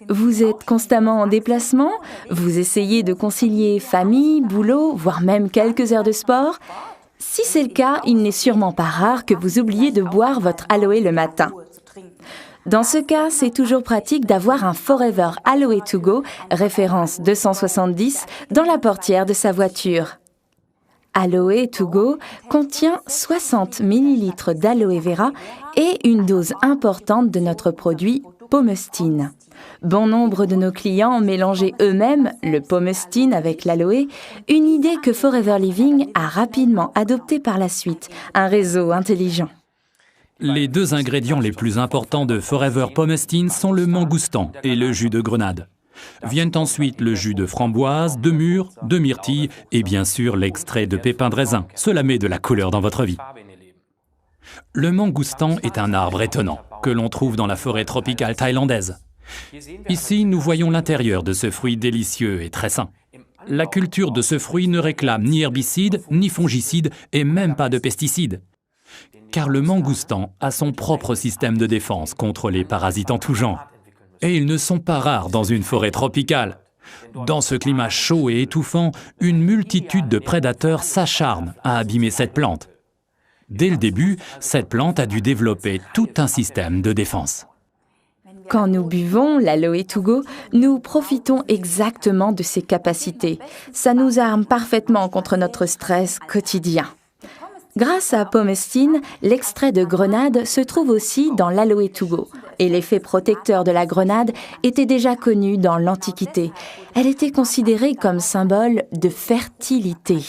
Vous êtes constamment en déplacement, vous essayez de concilier famille, boulot, voire même quelques heures de sport. Si c'est le cas, il n'est sûrement pas rare que vous oubliez de boire votre aloe le matin. Dans ce cas, c'est toujours pratique d'avoir un Forever Aloe To Go, référence 270, dans la portière de sa voiture. Aloe To Go contient 60 ml d'aloe vera et une dose importante de notre produit Pomestine. Bon nombre de nos clients ont mélangé eux-mêmes le Pomestine avec l'aloe, une idée que Forever Living a rapidement adoptée par la suite, un réseau intelligent. Les deux ingrédients les plus importants de Forever Pomestine sont le mangoustan et le jus de grenade. Viennent ensuite le jus de framboise, de mûre, de myrtille et bien sûr l'extrait de pépins de raisin. Cela met de la couleur dans votre vie. Le mangoustan est un arbre étonnant que l'on trouve dans la forêt tropicale thaïlandaise. Ici, nous voyons l'intérieur de ce fruit délicieux et très sain. La culture de ce fruit ne réclame ni herbicides, ni fongicides et même pas de pesticides. Car le mangoustan a son propre système de défense contre les parasites en tout genre. Et ils ne sont pas rares dans une forêt tropicale. Dans ce climat chaud et étouffant, une multitude de prédateurs s'acharnent à abîmer cette plante. Dès le début, cette plante a dû développer tout un système de défense. Quand nous buvons l'Aloe To Go, nous profitons exactement de ses capacités. Ça nous arme parfaitement contre notre stress quotidien. Grâce à Pomestine, l'extrait de grenade se trouve aussi dans l'Aloe To Go. Et l'effet protecteur de la grenade était déjà connu dans l'Antiquité. Elle était considérée comme symbole de fertilité.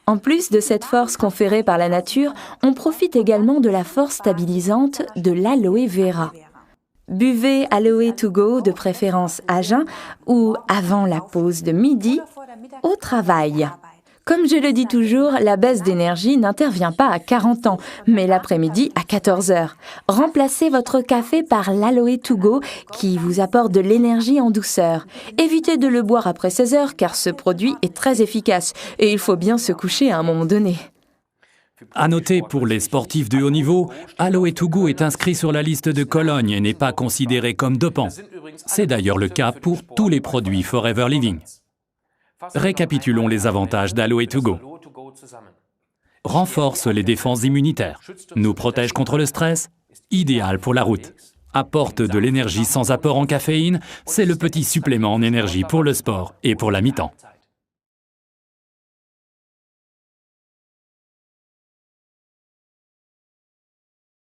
En plus de cette force conférée par la nature, on profite également de la force stabilisante de l'aloe vera. Buvez Aloe To Go de préférence à jeun ou avant la pause de midi au travail. Comme je le dis toujours, la baisse d'énergie n'intervient pas à 40 ans, mais l'après-midi à 14 heures. Remplacez votre café par l'Aloe To Go qui vous apporte de l'énergie en douceur. Évitez de le boire après 16 heures car ce produit est très efficace et il faut bien se coucher à un moment donné. À noter pour les sportifs de haut niveau, Aloe To Go est inscrit sur la liste de Cologne et n'est pas considéré comme dopant. C'est d'ailleurs le cas pour tous les produits Forever Living. Récapitulons les avantages d'Aloe To Go. Renforce les défenses immunitaires, nous protège contre le stress, idéal pour la route. Apporte de l'énergie sans apport en caféine, c'est le petit supplément en énergie pour le sport et pour la mi-temps.